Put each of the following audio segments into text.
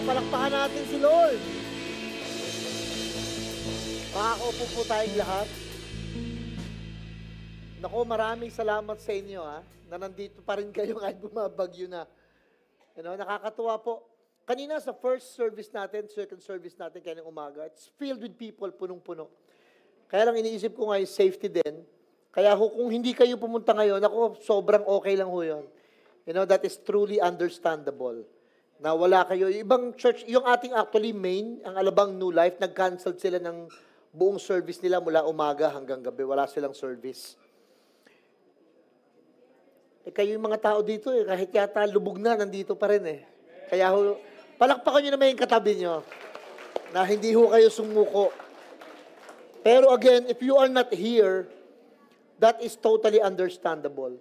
palakpakan natin si Lord. Makakaupo po tayong lahat. Naku, maraming salamat sa inyo na nandito pa rin kayo kahit bumabagyo na. Nakakatuwa po. Kanina sa first service natin, second service natin kaninang umaga, it's filled with people, punong-puno. Kaya lang iniisip ko nga yung safety din. Kaya kung hindi kayo pumunta ngayon, ako, sobrang okay lang ho yun. That is truly understandable. Na wala kayo. Yung ibang church, yung ating actually main, ang Alabang New Life, nag-cancel sila ng buong service nila mula umaga hanggang gabi. Wala silang service. Kayo yung mga tao dito kahit yata lubog na, nandito pa rin Kaya palakpakan nyo naman yung katabi nyo na hindi ho kayo sumuko. Pero again, if you are not here, that is totally understandable.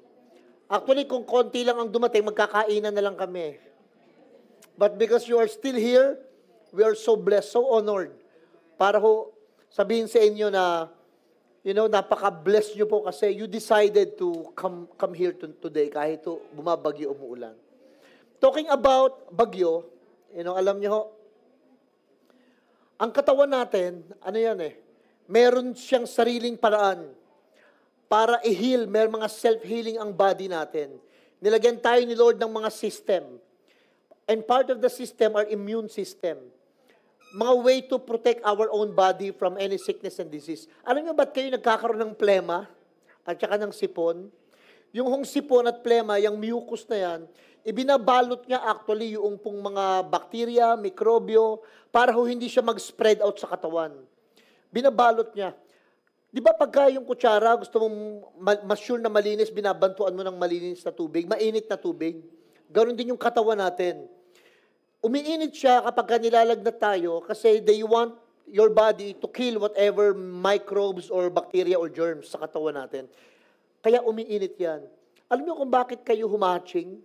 Actually, kung konti lang ang dumating, magkakainan na lang kami. But because you are still here, we are so blessed, so honored. Para ho sabihin sa inyo na, napaka-bless nyo po kasi you decided to come here today kahit bumabagyo, umuulan. Talking about bagyo, alam nyo ho, ang katawan natin, meron siyang sariling paraan para i-heal, may mga self-healing ang body natin. Nilagyan tayo ni Lord ng mga system. And part of the system are immune system. Mga way to protect our own body from any sickness and disease. Alam nyo ba't kayo nagkakaroon ng plema at saka ng sipon? Yung sipon at plema, yung mucus na yan, ibinabalot niya actually yung pong mga bakterya, mikrobyo, para hindi siya mag-spread out sa katawan. Binabalot niya. Di ba pagka yung kutsara, gusto mong mas sure na malinis, binabantuan mo ng malinis na tubig, mainit na tubig. Ganon din yung katawan natin. Umiinit siya kapag nilalagnat tayo kasi they want your body to kill whatever microbes or bacteria or germs sa katawan natin. Kaya umiinit yan. Alam niyo kung bakit kayo humatching?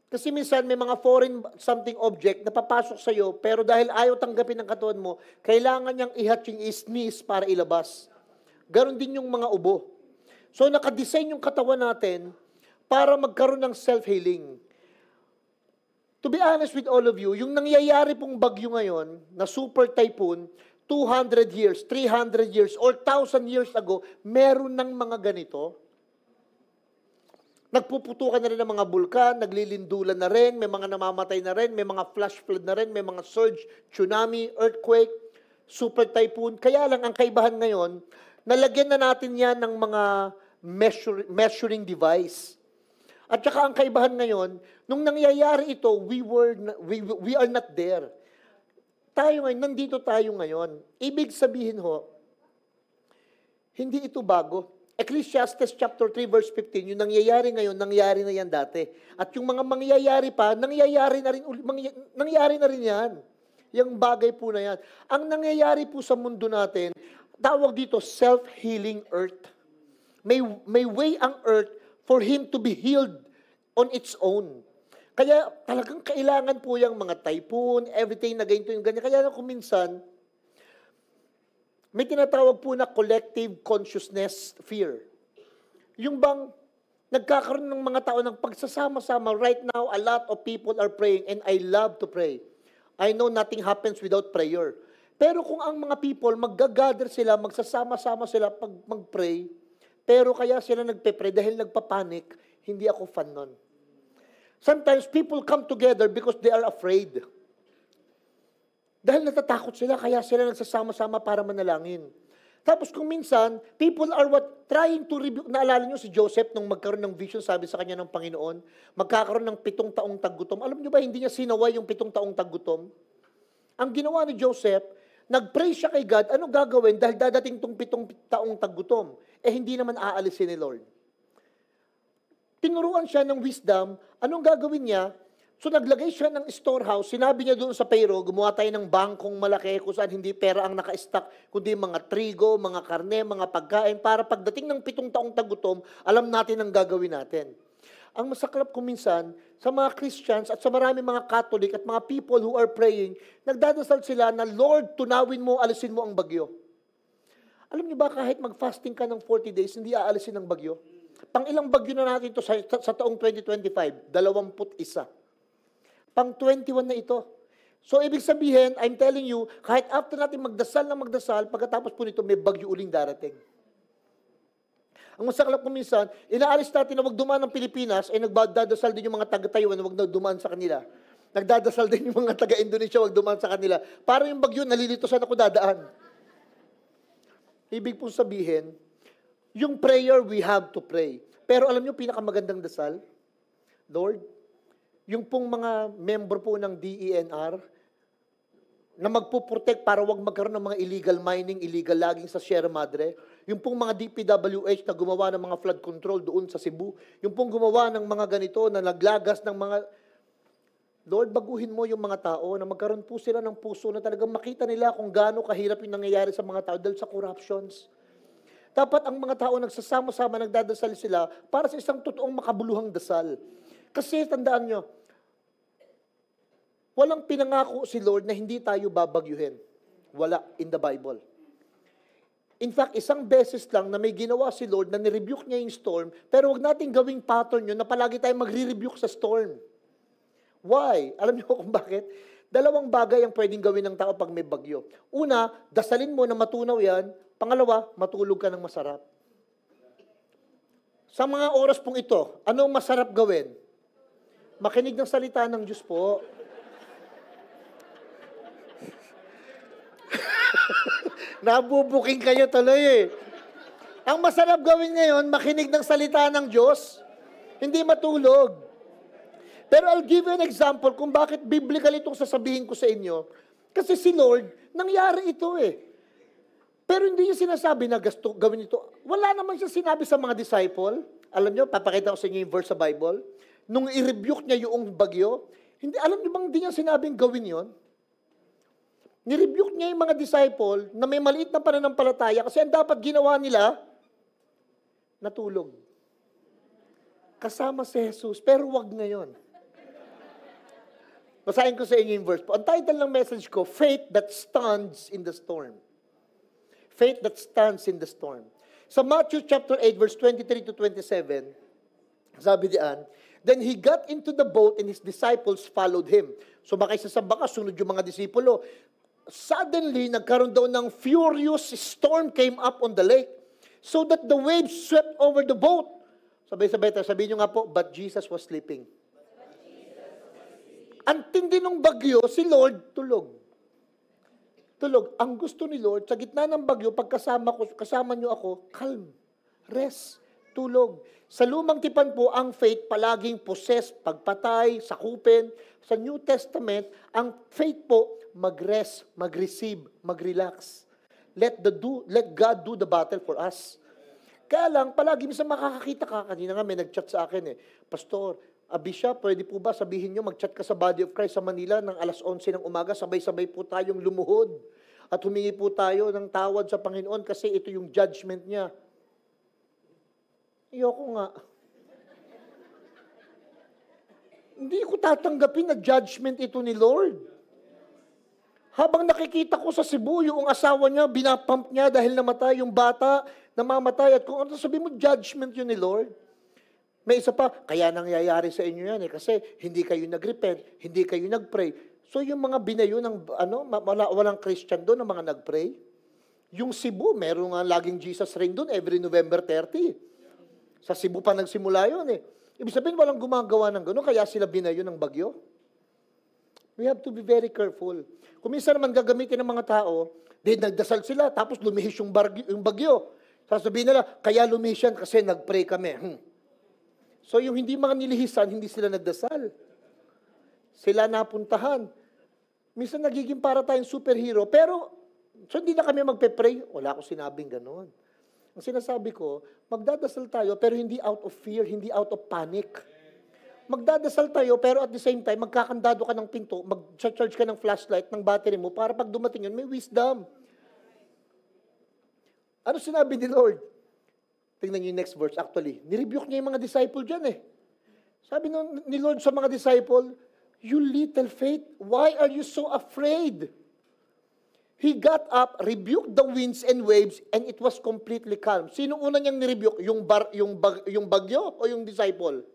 Kasi minsan may mga foreign something object na papasok sa'yo, pero dahil ayaw tanggapin ng katawan mo, kailangan niyang i-hatching, i-sneeze para ilabas. Ganon din yung mga ubo. So nakadesign yung katawan natin para magkaroon ng self-healing. To be honest with all of you, yung nangyayari pong bagyo ngayon, na super typhoon, 200 years, 300 years, or 1,000 years ago, meron ng mga ganito. Nagpuputukan na rin ng mga bulkan, naglilindulan na rin, may mga namamatay na rin, may mga flash flood na rin, may mga surge, tsunami, earthquake, super typhoon. Kaya lang ang kaibahan ngayon, nalagyan na natin yan ng mga measuring device. At saka ang kaibahan ngayon, nung nangyayari ito, we are not there. Tayo ngayon, nandito tayo ngayon. Ibig sabihin hindi ito bago. Ecclesiastes chapter 3 verse 15, yung nangyayari ngayon, nangyayari na yan dati. At yung mga mangyayari pa, nangyayari na rin yan. Yung bagay po na yan. Ang nangyayari po sa mundo natin, tawag dito self-healing earth. May way ang earth for him to be healed on its own. Kaya talagang kailangan po yung mga typhoon, everything na ganito yung ganyan. Kaya kung minsan, may tinatawag po na collective consciousness fear. Yung bang nagkakaroon ng mga tao ng pagsasama-sama. Right now, a lot of people are praying and I love to pray. I know nothing happens without prayer. Pero kung ang mga people, mag-gather sila, magsasama-sama sila pag mag-pray, pero kaya sila nagpe-pray dahil nagpapanik, hindi ako fan nun. Sometimes people come together because they are afraid. Dahil natatakot sila, kaya sila nagsasama-sama para manalangin. Tapos kung minsan, people are trying to rebuke. Naalala nyo si Joseph nung magkaroon ng vision, sabi sa kanya ng Panginoon, magkakaroon ng 7 taong taggutom. Alam nyo ba, hindi niya sinaway yung 7 taong taggutom? Ang ginawa ni Joseph, nag-pray siya kay God, ano gagawin dahil dadating tong 7 taong taggutom? Hindi naman aalisin ni Lord. Tinuruan siya ng wisdom, anong gagawin niya? So naglagay siya ng storehouse, sinabi niya doon sa payroll, gumawa tayo ng bangkong malaki kung saan hindi pera ang naka-stock, kundi mga trigo, mga karne, mga pagkain, para pagdating ng 7 taong tagutom, alam natin ang gagawin natin. Ang masaklap ko minsan, sa mga Christians at sa marami mga Catholic at mga people who are praying, nagdadasal sila na, Lord, tunawin mo, alisin mo ang bagyo. Alam niyo ba, kahit mag-fasting ka ng 40 days, hindi aalisin ang bagyo? Pang ilang bagyo na natin ito sa taong 2025? 21. Pang 21 na ito. So, ibig sabihin, I'm telling you, kahit after natin magdasal, pagkatapos po nito, may bagyo uling darating. Ang masaklap ko minsan, inaalis natin na wag dumaan ng Pilipinas, ay nagdadasal din yung mga taga-Taiwan na wag na dumaan sa kanila. Nagdadasal din yung mga taga-Indonesia, wag dumaan sa kanila. Para yung bagyo, nalilitosan ako dadaan. Ibig pong sabihin, yung prayer, we have to pray. Pero alam nyo, pinakamagandang dasal, Lord, yung pong mga member po ng DENR, na magpuprotect para wag magkaroon ng mga illegal mining, illegal logging sa Sierra Madre, yung pong mga DPWH na gumawa ng mga flood control doon sa Cebu, yung pong gumawa ng mga ganito na naglagas ng mga, Lord, baguhin mo yung mga tao na magkaroon po sila ng puso na talagang makita nila kung gaano kahirap yung nangyayari sa mga tao dahil sa corruptions. Dapat ang mga tao nagsasama-sama, nagdadasal sila para sa isang totoong makabuluhang dasal. Kasi tandaan nyo, walang pinangako si Lord na hindi tayo babagyuhin. Wala in the Bible. In fact, isang beses lang na may ginawa si Lord na nirebuke niya yung storm, pero wag nating gawing pattern yun na palagi tayong magre-rebuke sa storm. Why? Alam niyo kung bakit? Dalawang bagay ang pwedeng gawin ng tao pag may bagyo. Una, dasalin mo na matunaw yan. Pangalawa, matulog ka ng masarap. Sa mga oras pong ito, anong masarap gawin? Makinig ng salita ng Diyos po. Nabubuking kayo tuloy eh. Ang masarap gawin ngayon, makinig ng salita ng Diyos, hindi matulog. Pero I'll give you an example kung bakit biblical itong sasabihin ko sa inyo. Kasi si Lord, nangyari ito eh. Pero hindi niya sinasabi na gawin ito. Wala naman siya sinabi sa mga disciple. Alam niyo, papakita ko sa inyo yung verse sa Bible. Nung i-rebuke niya yung bagyo, hindi, alam niyo bang hindi niya sinabing gawin yon? Nirebuke niya yung mga disciple na may maliit na pananampalataya kasi ang dapat ginawa nila, natulog. Kasama si Jesus, pero wag ngayon. Basahin ko sa inyo yung verse po. Ang title ng message ko, Faith That Stands in the Storm. Faith that stands in the storm. Sa Matthew chapter 8, verse 23 to 27, sabi diyan, then he got into the boat and his disciples followed him. So makaysa sa baka, sunod yung mga disipulo. Suddenly, nagkaroon daw ng furious storm came up on the lake so that the waves swept over the boat. Sabay-sabay tayo, sabihin nyo nga po, but Jesus was sleeping. Ang tindi ng bagyo, si Lord tulog. Tulog. Ang gusto ni Lord, sa gitna ng bagyo, pag kasama nyo ako, calm, rest, tulog. Sa lumang tipan po, ang faith palaging possess, pagpatay, sakupin. Sa New Testament, ang faith po, mag-rest, mag-receive, mag-relax. Let God do the battle for us. Kaya lang, palagi minsan makakakita ka, kanina nga may nag-chat sa akin Pastor, Abisha, pwede po ba sabihin nyo, mag-chat ka sa Body of Christ sa Manila ng alas 11 ng umaga, sabay-sabay po tayong lumuhod at humingi po tayo ng tawad sa Panginoon kasi ito yung judgment niya. Ayoko nga. Hindi ko tatanggapin na judgment ito ni Lord. Habang nakikita ko sa Cebu, yung asawa niya, binapump niya dahil namatay yung bata, namamatay. At kung ano sabihin mo, judgment yun ni Lord. May isa pa, kaya nangyayari sa inyo yan kasi hindi kayo nag-repent, hindi kayo nag-pray. So yung mga binayo ng walang Christian doon, ng mga nag-pray. Yung Cebu, meron nga laging Jesus Reign doon every November 30. Sa Cebu pa nagsimula yun Ibig sabihin, walang gumagawa ng gano'n, kaya sila binayo ng bagyo. We have to be very careful. Kung minsan naman gagamitin ng mga tao, nagdasal sila, tapos lumihis yung bagyo. Sasabihin nila, kaya lumihis yan kasi nag-pray kami. So yung hindi mga nilihisan, hindi sila nagdasal. Sila napuntahan. Minsan nagiging para tayong superhero, pero so hindi na kami magpe-pray. Wala akong sinabing gano'n. Ang sinasabi ko, magdadasal tayo, pero hindi out of fear, hindi out of panic. Magdadasal tayo, pero at the same time, magkakandado ka ng pinto, mag-charge ka ng flashlight, ng battery mo, para pag dumating yun, may wisdom. Ano sinabi ni Lord? Tingnan niyo yung next verse, actually. Nirebuke niya yung mga disciple dyan Sabi ni Lord sa mga disciple, you little faith, why are you so afraid? He got up, rebuked the winds and waves, and it was completely calm. Sino una niyang nirebuke? Yung bagyo o yung disciple?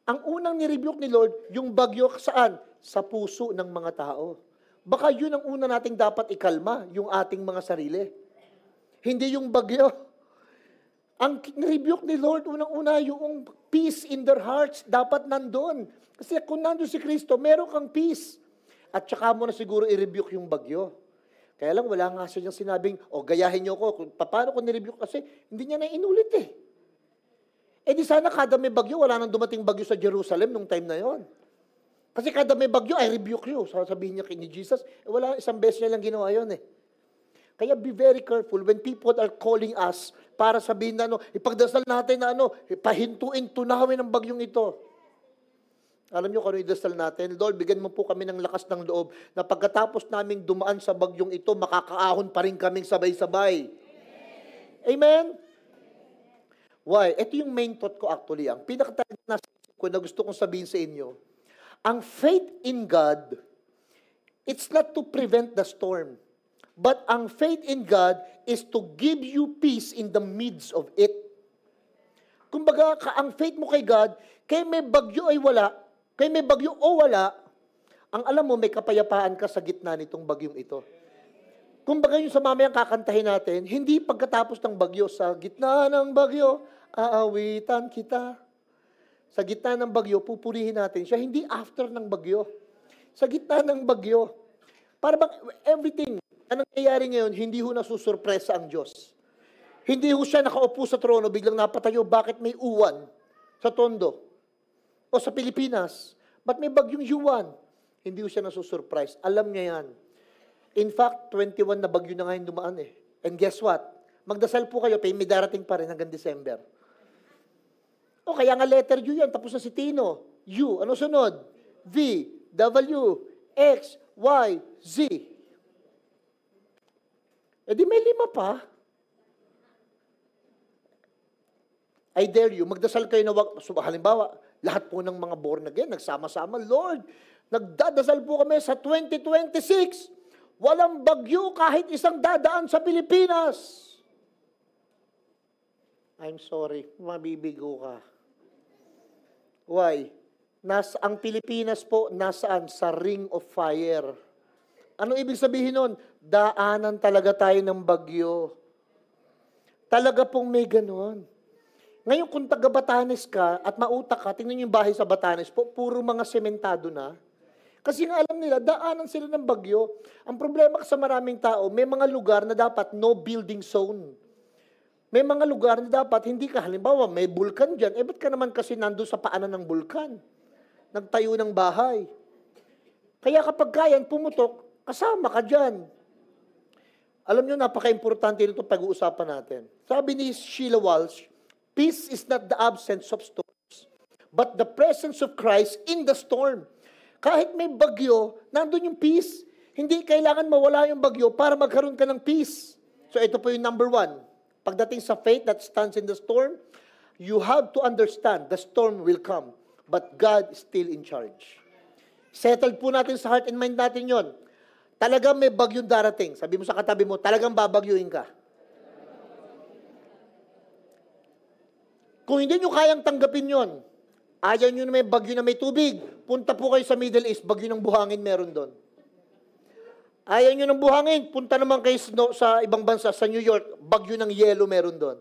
Ang unang nirebuke ni Lord, yung bagyo saan? Sa puso ng mga tao. Baka yun ang una nating dapat ikalma, yung ating mga sarili. Hindi yung bagyo. Ang nirebuke ni Lord, unang-una, yung peace in their hearts, dapat nandun. Kasi kung nandun si Kristo, meron kang peace. At saka mo na siguro i-rebuke yung bagyo. Kaya lang, wala nga siya sinabing, gayahin niyo ko. Paano ko nirebuke? Kasi hindi niya na inulit eh. Eh di sana kada may bagyo, wala nang dumating bagyo sa Jerusalem nung time na yon. Kasi kada may bagyo, I rebuke you. Sabihin niya ni Jesus, wala, isang beses niya lang ginawa yun eh. Kaya be very careful when people are calling us para sabihin na ipagdasal natin na pahintuin, tunawin ang bagyong ito. Alam niyo kung ano idasal natin? Lord, bigyan mo po kami ng lakas ng loob na pagkatapos naming dumaan sa bagyong ito, makakaahon pa rin kaming sabay-sabay. Amen? Why? Ito yung main thought ko actually. Ang pinaka-target na ko na gusto kong sabihin sa inyo, ang faith in God, it's not to prevent the storm. But ang faith in God is to give you peace in the midst of it. Kumbaga, ang faith mo kay God, kay may bagyo ay wala, kay may bagyo o wala, ang alam mo, may kapayapaan ka sa gitna nitong bagyong ito. Kumbaga yung sa mamayang kakantahin natin, hindi pagkatapos ng bagyo, sa gitna ng bagyo, aawitan kita. Sa gitna ng bagyo, pupurihin natin siya. Hindi after ng bagyo. Sa gitna ng bagyo. Para bang everything na nangyayari ngayon, hindi ho nasusurpresa ang Diyos. Hindi ho siya nakaupo sa trono, biglang napatayo, bakit may uwan sa Tondo? O sa Pilipinas, ba't may bagyong Yuan? Hindi ho siya nasusurprise. Alam niya yan. In fact, 21 na bagyo na ngayon dumaan eh. And guess what? Magdasal po kayo, may darating pa rin hanggang December. O kaya nga letter U yan, tapos na si Tino. U, ano sunod? V, W, X, Y, Z. E di may 5 pa. I dare you, magdasal kayo na halimbawa, lahat po ng mga born again, nagsama-sama, Lord, nagdadasal po kami sa 2026. Walang bagyo kahit isang dadaan sa Pilipinas. I'm sorry, mabibigo ka. Why? Ang Pilipinas po, nasaan? Sa ring of fire. Ano ibig sabihin nun? Daanan talaga tayo ng bagyo. Talaga pong may ganon. Ngayon, kung taga Batanes ka at mautak ka, tingnan yung bahay sa Batanes po, puro mga sementado na. Kasi nga alam nila, daanan sila ng bagyo. Ang problema sa maraming tao, may mga lugar na dapat no building zone. May mga lugar na dapat hindi ka, halimbawa, may bulkan dyan, ba't ka naman kasi nandun sa paanan ng bulkan? Nagtayo ng bahay. Kaya kapag kayan, pumutok, kasama ka dyan. Alam nyo, napaka-importante nito pag-uusapan natin. Sabi ni Sheila Walsh, peace is not the absence of storms, but the presence of Christ in the storm. Kahit may bagyo, nandun yung peace. Hindi kailangan mawala yung bagyo para magkaroon ka ng peace. So ito po yung number 1. Pagdating sa faith that stands in the storm, you have to understand the storm will come, but God is still in charge. Settled po natin sa heart and mind natin yon. Talagang may bagyong darating. Sabi mo sa katabi mo, talagang babagyuin ka. Kung hindi nyo kayang tanggapin yon, ayaw nyo na may bagyo na may tubig, punta po kayo sa Middle East, bagyo ng buhangin meron doon. Ayaw nyo ng buhangin, punta naman kayo sa ibang bansa, sa New York, bagyo ng yelo meron doon.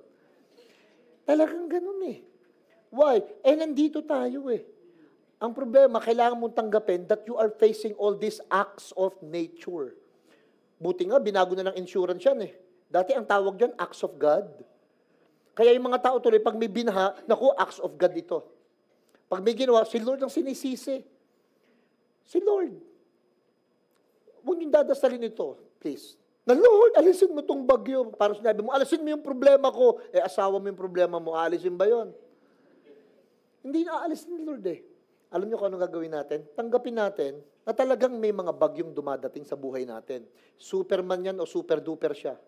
Talagang ganun eh. Why? Nandito tayo eh. Ang problema, kailangan mong tanggapin that you are facing all these acts of nature. Buti nga, binago na ng insurance yan eh. Dati ang tawag dyan, acts of God. Kaya yung mga tao tuloy, pag may binaha, naku, acts of God ito. Pag may ginawa, si Lord ang sinisisi. Si Lord. Huwag yung dadasalin ito, please. Na Lord, alisin mo itong bagyo. Parang sinabi mo, alisin mo yung problema ko. Asawa mo yung problema mo, aalisin ba yon? Hindi na aalisin ni Lord eh. Alam niyo kung anong gagawin natin? Tanggapin natin na talagang may mga bagyong dumadating sa buhay natin. Superman yan o super duper siya.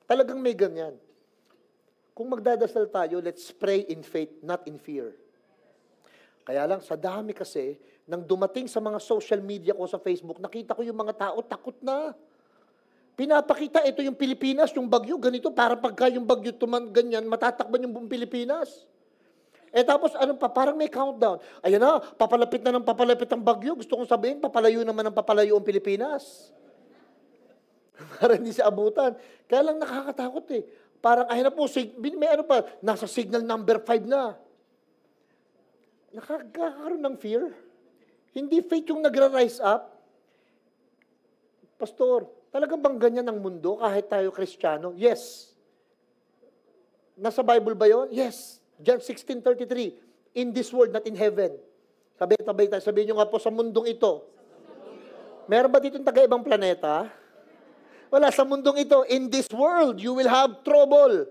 Talagang may ganyan. Kung magdadasal tayo, let's pray in faith, not in fear. Kaya lang, sa dami kasi, nang dumating sa mga social media ko sa Facebook, nakita ko yung mga tao, takot na. Pinapakita, ito yung Pilipinas, yung bagyo, ganito, para pagka yung bagyo ganyan, matatakban yung buong Pilipinas. Tapos ano pa, parang may countdown. Ayan na, papalapit na ng papalapit ang bagyo. Gusto kong sabihin, papalayo naman ng papalayo ang Pilipinas. Para hindi siya abutan. Kaya lang nakakatakot eh. Parang, ayun na po, may ano pa, nasa signal number 5 na. Nakakaroon ng fear. Hindi faith yung nagra-rise up. Pastor, talaga bang ganyan ang mundo kahit tayo Kristiyano? Yes. Nasa Bible ba yun? Yes. John 16:33, in this world, not in heaven. Sabay-sabay tayo. Sabihin nyo nga po, sa mundong ito. Meron ba dito yung taga-ibang planeta? Wala, sa mundong ito, in this world, you will have trouble.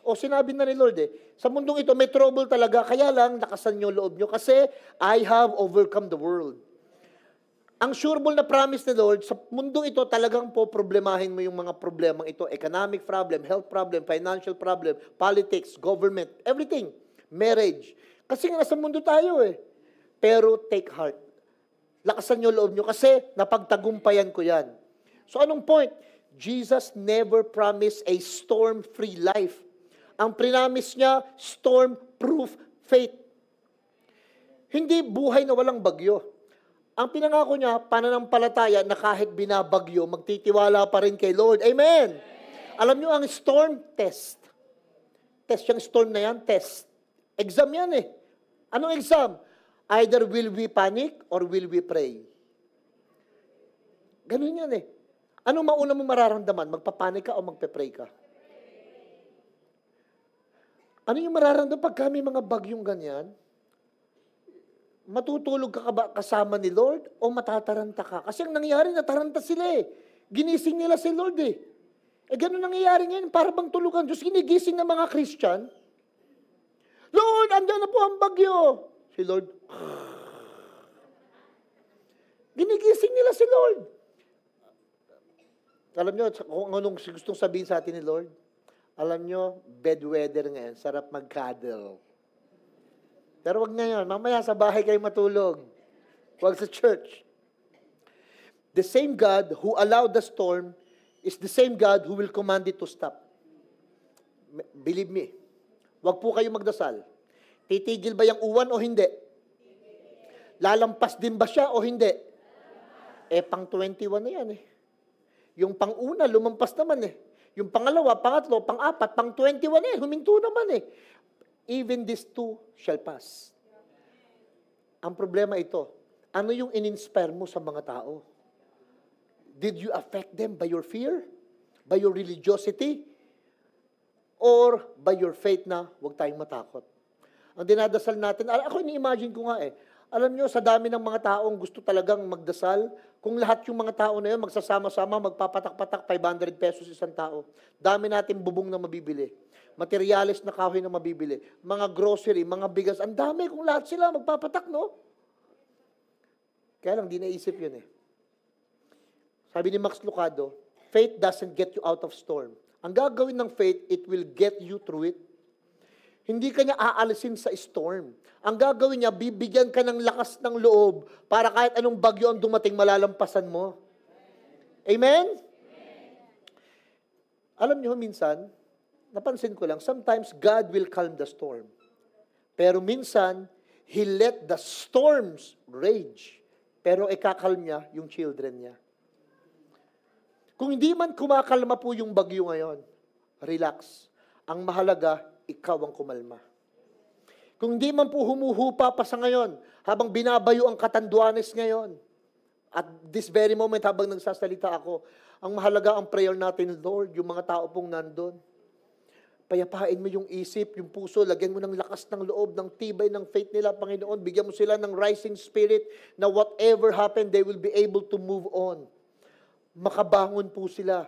O sinabi na ni Lord sa mundong ito, may trouble talaga, kaya lang, lakasan nyo loob nyo, kasi I have overcome the world. Ang sureball na promise ni Lord, sa mundong ito, talagang po problemahin mo yung mga problemang ito. Economic problem, health problem, financial problem, politics, government, everything. Marriage. Kasi nga nasa mundo tayo Pero take heart. Lakasan nyo loob nyo kasi napagtagumpayan ko yan. So anong point? Jesus never promised a storm-free life. Ang prinamis niya, storm-proof faith. Hindi buhay na walang bagyo. Ang pinangako niya, pananampalataya na kahit binabagyo, magtitiwala pa rin kay Lord. Amen! Alam niyo, ang storm, test. Test yung storm na yan, test. Exam yan Anong exam? Either will we panic or will we pray? Ganun yan Anong mauna mo mararamdaman? Magpapanik ka o magpe-pray ka? Ano yung mararamdaman pagka may mga bagyong ganyan? Matutulog ka ba kasama ni Lord o matataranta ka? Kasi ang nangyari, nataranta sila Ginising nila si Lord ganun nangyayari ngayon, para bang tulugan Diyos. Ginigising ng mga Christian. Lord, andyan na po ang bagyo. Si Lord, ginigising nila si Lord. Alam nyo, kung anong gustong sabihin sa atin ni Lord, alam nyo, bedweather ngayon, sarap mag-cuddle. Pero wag ngayon, mamaya sa bahay kayo matulog. Wag sa church. The same God who allowed the storm is the same God who will command it to stop. Believe me. Wag po kayo magdasal. Titigil ba yung uwan o hindi? Lalampas din ba siya o hindi? Pang 21 na yan Yung pang-una, lumampas naman Yung pangalawa, pangatlo, pang-apat, pang 21 huminto naman Even these two shall pass. Ang problema ito, ano yung in-inspire mo sa mga tao? Did you affect them by your fear? By your religiosity? Or by your faith na huwag tayong matakot? Ang dinadasal natin, ako ini-imagine ko nga alam nyo, sa dami ng mga taong gusto talagang magdasal, kung lahat yung mga tao na yun, magsasama-sama, magpapatak-patak, 500 pesos isang tao. Dami natin bubong na mabibili. Materialis na kahoy na mabibili. Mga grocery, mga bigas. Ang dami kung lahat sila magpapatak, no? Kaya lang, di naisip yun Sabi ni Max Lucado, faith doesn't get you out of storm. Ang gagawin ng faith, it will get you through it. Hindi ka niya aalisin sa storm. Ang gagawin niya, bibigyan ka ng lakas ng loob para kahit anong bagyo ang dumating, malalampasan mo. Amen? Alam niyo, minsan, napansin ko lang, sometimes God will calm the storm. Pero minsan, He let the storms rage. Pero ikakalm niya yung children niya. Kung hindi man kumakalma po yung bagyo ngayon, relax. Ang mahalaga, ikaw ang kumalma. Kung hindi man po humuhupa pa sa ngayon, habang binabayo ang Catanduanes ngayon, at this very moment habang nagsasalita ako, ang mahalaga ang prayer natin, Lord, yung mga tao pong nandun. Payapain mo yung isip, yung puso, lagyan mo ng lakas ng loob, ng tibay ng faith nila, Panginoon. Bigyan mo sila ng rising spirit na whatever happened, they will be able to move on. Makabangon po sila.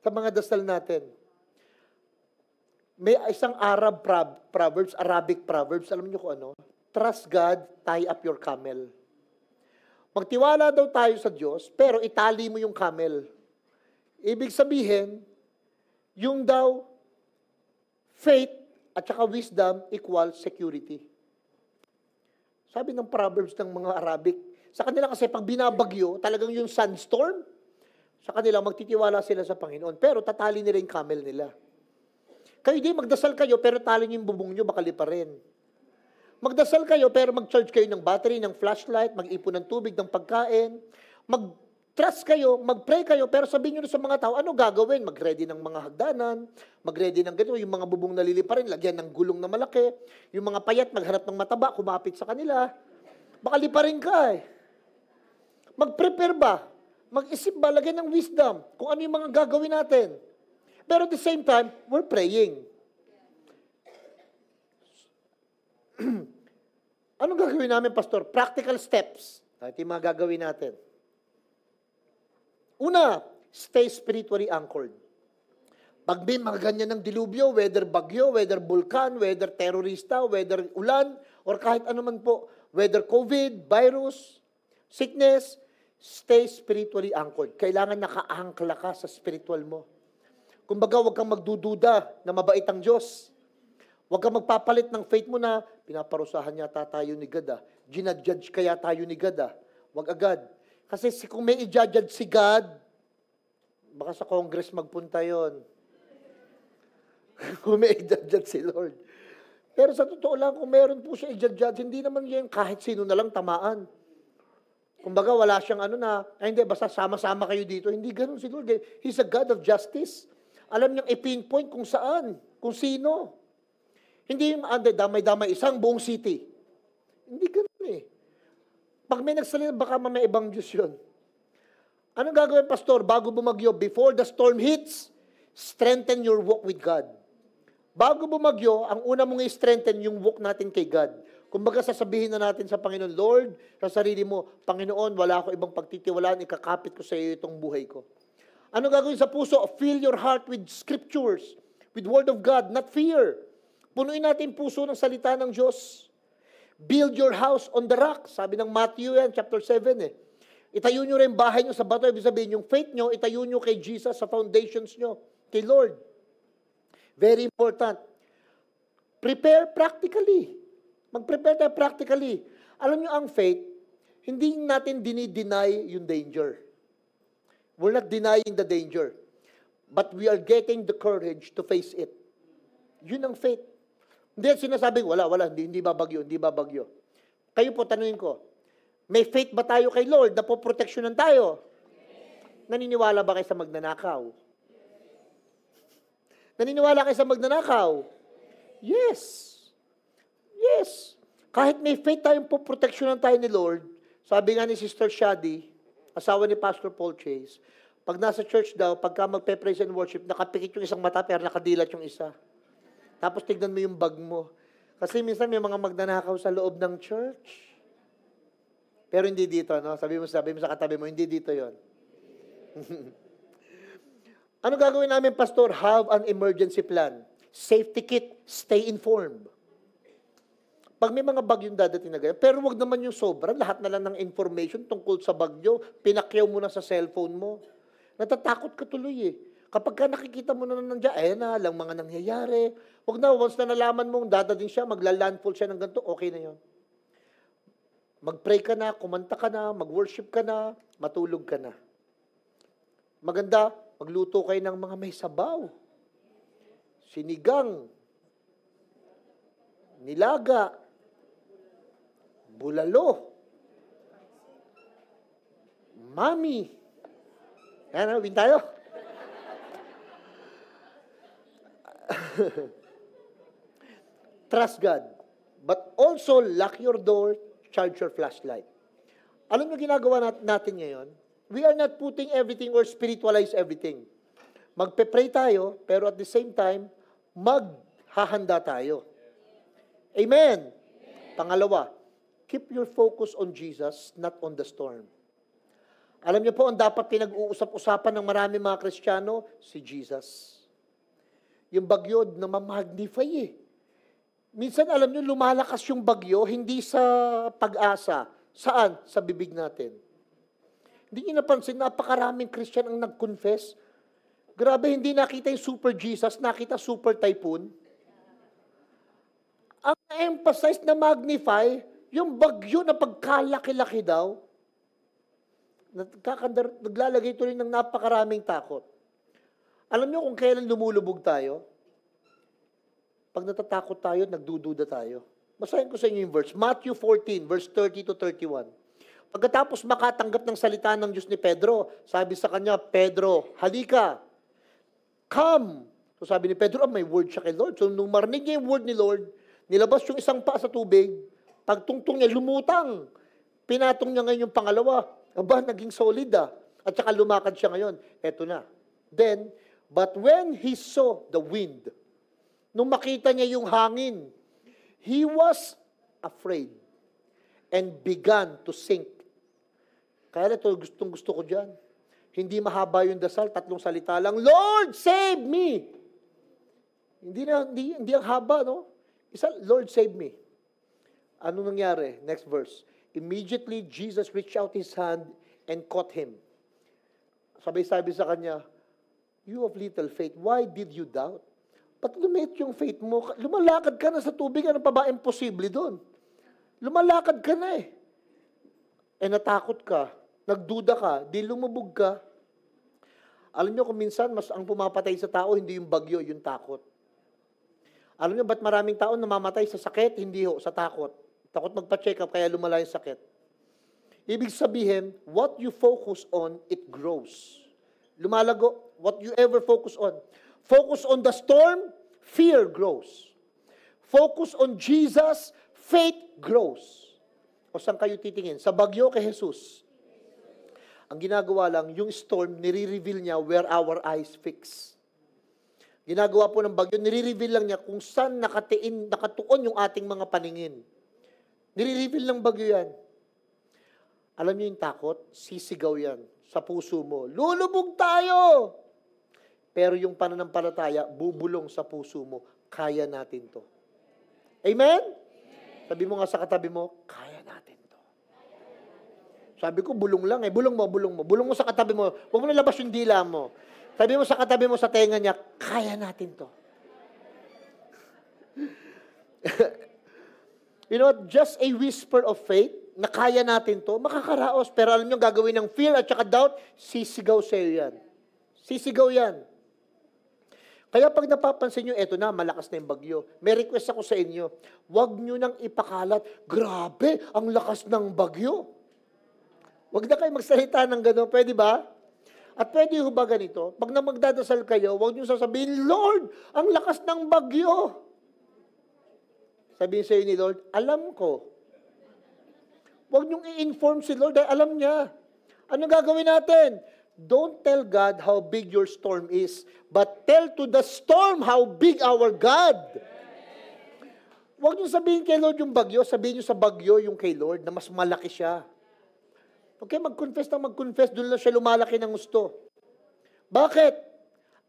Sa mga dasal natin, may isang Arabic proverbs, alam niyo kung ano? Trust God, tie up your camel. Magtiwala daw tayo sa Diyos, pero itali mo yung camel. Ibig sabihin, yung daw, faith at saka wisdom equal security. Sabi ng Proverbs ng mga Arabic, sa kanila kasi pag binabagyo, talagang yung sandstorm, sa kanila magtitiwala sila sa Panginoon, pero tatali nila yung camel nila. Kayo di, magdasal kayo, pero talo niyo yung bubong niyo, baka liparin. Magdasal kayo, pero mag-charge kayo ng battery, ng flashlight, mag-ipon ng tubig, ng pagkain. Mag-trust kayo, mag-pray kayo, pero sabihin nyo sa mga tao, ano gagawin? Mag-ready ng mga hagdanan, mag-ready ng ganito, yung mga bubong naliliparin, lagyan ng gulong na malaki, yung mga payat, magharap ng mataba, kumapit sa kanila. Baka liparin ka eh. Mag-prepare ba? Mag-isip ba? Lagyan ng wisdom kung ano yung mga gagawin natin. Pero at the same time, we're praying. Anong gagawin namin, Pastor? Practical steps. Ito yung mga gagawin natin. Una, stay spiritually anchored. Pag may mga ganyan ng dilubyo, whether bagyo, whether vulkan, whether terorista, whether ulan, or kahit ano man po, whether COVID, virus, sickness, stay spiritually anchored. Kailangan naka-angkla ka sa spiritual mo. Kumbaga, huwag kang magdududa na mabait ang Diyos. Huwag kang magpapalit ng faith mo na pinaparusahan yata tayo ni God ah. Ginadjudge kaya tayo ni God ah. Huwag agad. Kasi kung may i-judge si God, baka sa Congress magpunta yon. Kung may i-judge si Lord. Pero sa totoo lang, kung meron po siya i-judge, hindi naman yan kahit sino na lang tamaan. Kumbaga, wala siyang ano na, ay hindi, basta sama-sama kayo dito. Hindi ganun si Lord. He's a God of justice. Alam niyang i-pinpoint kung saan, kung sino. Hindi yung damay-damay, isang buong city. Hindi ganun eh. Pag may nagsalita, baka may ibang Diyos yun. Anong gagawin, Pastor? Bago bumagyo, before the storm hits, strengthen your walk with God. Bago bumagyo, ang una mong i-strengthen yung walk natin kay God. Kumbaga sasabihin na natin sa Panginoon, Lord, sa sarili mo, Panginoon, wala ako ibang pagtitiwalaan, ikakapit ko sa iyo itong buhay ko. Ano gagawin sa puso? Fill your heart with scriptures, with word of God, not fear. Punuin natin puso ng salita ng Diyos. Build your house on the rock. Sabi ng Matthew yan, chapter 7 eh. Itayo nyo rin bahay nyo sa bato. Ibig sabihin, yung faith nyo, itayo nyo kay Jesus sa foundations nyo, kay Lord. Very important. Prepare practically. Mag-prepare tayo practically. Alam nyo, ang faith, hindi natin dinideny yung danger. We're not denying the danger. But we are getting the courage to face it. Yun ang faith. Hindi sinasabi, wala, hindi babagyo, hindi babagyo. Kayo po, tanungin ko, may faith ba tayo kay Lord na po proteksyonan tayo? Naniniwala ba kayo sa magnanakaw? Naniniwala kayo sa magnanakaw? Yes. Yes. Kahit may faith tayong po proteksyonan tayo ni Lord, sabi nga ni Sister Shadi, asawa ni Pastor Paul Chase, pag nasa church daw, pagka magpe-praise and worship, nakapikit yung isang mata, pero nakadilat yung isa. Tapos tignan mo yung bag mo. Kasi minsan may mga magnanakaw sa loob ng church. Pero hindi dito, no? Sabi mo sa katabi mo, hindi dito yon. Ano gagawin namin, Pastor? Have an emergency plan. Safety kit, stay informed. Pag may mga bagyong dadating na ganyan, pero wag naman yung sobra, lahat na lang ng information tungkol sa bagyo, pinakyaw mo na sa cellphone mo. Natatakot ka tuloy eh. Kapag ka nakikita mo na nandiyan, ayan na lang mga nangyayari. Wag na, once na nalaman mong dadating siya, magla-landfall siya ng ganito, okay na yon. Mag-pray ka na, kumanta ka na, mag-worship ka na, matulog ka na. Maganda, magluto kayo ng mga may sabaw. Sinigang, nilaga, bulalo, mami. Ayan, win tayo. Trust God. But also, lock your door, charge your flashlight. Alam niyo ginagawa natin ngayon? We are not putting everything or spiritualize everything. Magpe-pray tayo, pero at the same time, maghahanda tayo. Amen. Pangalawa, keep your focus on Jesus, not on the storm. Alam niyo po, ang dapat pinag-uusap-usapan ng marami mga Kristiyano, si Jesus. Yung bagyo na mamagnify eh. Minsan, alam niyo, lumalakas yung bagyo, hindi sa pag-asa. Saan? Sa bibig natin. Hindi niyo napansin, napakaraming Christian ang nag-confess. Grabe, hindi nakita yung super Jesus, nakita super typhoon. Ang emphasize na magnify, yung bagyo na pagkalaki-laki daw, naglalagay tuloy ng napakaraming takot. Alam niyo kung kailan lumulubog tayo? Pag natatakot tayo, nagdududa tayo. Basahin ko sa inyo yung verse. Matthew 14, verse 30 to 31. Pagkatapos makatanggap ng salita ng Diyos ni Pedro, sabi sa kanya, Pedro, halika, come. So sabi ni Pedro, may word siya kay Lord. So nung marinig niya yung word ni Lord, nilabas yung isang paa sa tubig, pagtungtong niya, lumutang. Pinatong niya ngayon yung pangalawa. Aba, naging solid At saka lumakad siya ngayon. Eto na. Then, but when he saw the wind, nung makita niya yung hangin, he was afraid and began to sink. Kaya ito, gusto ko dyan. Hindi mahaba yung dasal, 3 salita lang, Lord, save me! Hindi ang haba, no? Isa, Lord, save me. Ano nangyari? Next verse. Immediately, Jesus reached out His hand and caught him. Sabi sa kanya, you of little faith, why did you doubt? Ba't lumit yung faith mo? Lumalakad ka na sa tubig, ano pa ba imposible doon? Lumalakad ka na natakot ka, nagduda ka, di lumubog ka. Alam niyo kung minsan, mas ang pumapatay sa tao, hindi yung bagyo, yung takot. Alam niyo ba't maraming tao namamatay sa sakit? Hindi sa takot. Takot magpa-check up, kaya lumala yung sakit. Ibig sabihin, what you focus on, it grows. Lumalago, what you ever focus on. Focus on the storm, fear grows. Focus on Jesus, faith grows. O saan kayo titingin? Sa bagyo kay Jesus. Ang ginagawa lang, yung storm, nire-reveal niya where our eyes fix. Ginagawa po ng bagyo, nire-reveal lang niya kung saan nakatuon yung ating mga paningin. Nire-reveal ng bagyo yan. Alam niyo yung takot? Sisigaw yan sa puso mo. Lulubog tayo! Pero yung pananampalataya, bubulong sa puso mo. Kaya natin to. Amen? Sabi mo nga sa katabi mo, kaya natin to. Sabi ko, bulong lang Bulong mo. Bulong mo sa katabi mo. Huwag mo nalabas yung dila mo. Sabi mo sa katabi mo sa tenga niya, kaya natin to. You know, just a whisper of faith, na kaya natin to, makakaraos. Pero alam nyo, gagawin ng fear at saka doubt, sisigaw sa'yo yan. Sisigaw yan. Kaya pag napapansin nyo, eto na, malakas na yung bagyo. May request ako sa inyo, huwag nyo nang ipakalat, grabe, ang lakas ng bagyo. Huwag na kayo magsalita ng gano'n, pwede ba? At pwede ho ba ganito? Pag na magdadasal kayo, huwag nyo sasabihin, Lord, ang lakas ng bagyo. Sabihin sa'yo ni Lord, alam ko. Huwag niyong i-inform si Lord dahil alam niya. Ano gagawin natin? Don't tell God how big your storm is, but tell to the storm how big our God. Huwag niyong sabihin kay Lord yung bagyo, sabihin niyo sa bagyo yung kay Lord na mas malaki siya. Okay, mag-confess, doon lang siya lumalaki ng gusto. Bakit?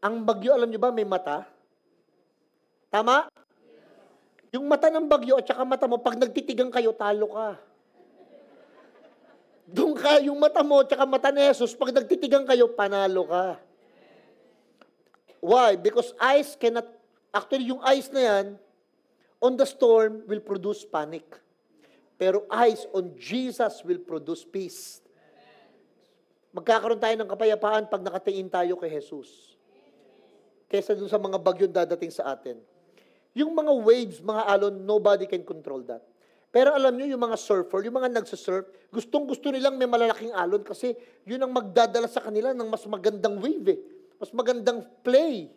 Ang bagyo, alam niyo ba, may mata? Tama? Yung mata ng bagyo at saka mata mo, pag nagtitigang kayo, talo ka. Doon ka, yung mata mo, tsaka mata ni Jesus, pag nagtitigang kayo, panalo ka. Why? Because eyes cannot, actually yung eyes na yan, on the storm will produce panic. Pero eyes on Jesus will produce peace. Magkakaroon tayo ng kapayapaan pag nakatingin tayo kay Jesus. Kesa dun sa mga bagyong dadating sa atin. Yung mga waves, mga alon, nobody can control that. Pero alam nyo, yung mga surfer, yung mga nagsasurf, gustong-gusto nilang may malalaking alon kasi yun ang magdadala sa kanila ng mas magandang wave Mas magandang play.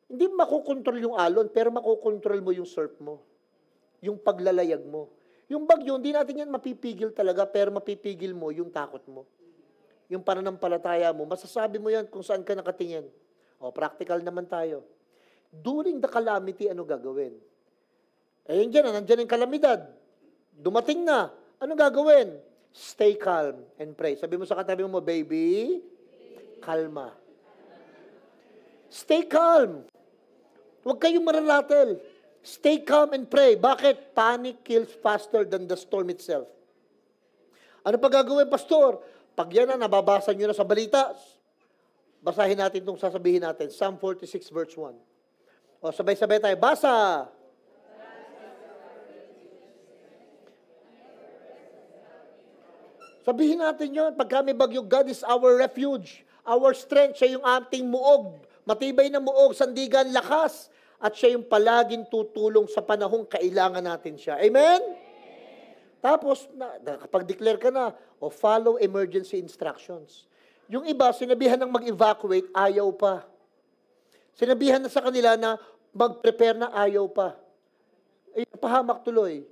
Hindi makokontrol yung alon, pero makokontrol mo yung surf mo. Yung paglalayag mo. Yung bagyo, hindi natin yan mapipigil talaga, pero mapipigil mo yung takot mo. Yung pananampalataya mo, masasabi mo yan kung saan ka nakatingin. O, practical naman tayo. During the calamity, ano gagawin? Ayun dyan, nandyan yung kalamidad. Dumating na. Ano gagawin? Stay calm and pray. Sabi mo sa katabi mo, baby, kalma. Stay calm. Huwag kayong maralatel. Stay calm and pray. Bakit? Panic kills faster than the storm itself. Ano pa gagawin, pastor? Pag yan na, nababasa nyo na sa balita, basahin natin itong sasabihin natin. Psalm 46 verse 1. O, sabay-sabay tayo. Basa! Sabihin natin yun, pagka may bagyo, God is our refuge, our strength, siya yung ating muog, matibay na muog, sandigan, lakas. At siya yung palaging tutulong sa panahong kailangan natin siya. Amen? Tapos, nakapag-declare ka na, o follow emergency instructions. Yung iba, sinabihan ng mag-evacuate, ayaw pa. Sinabihan na sa kanila na mag-prepare na, ayaw pa. Ay, pahamak tuloy.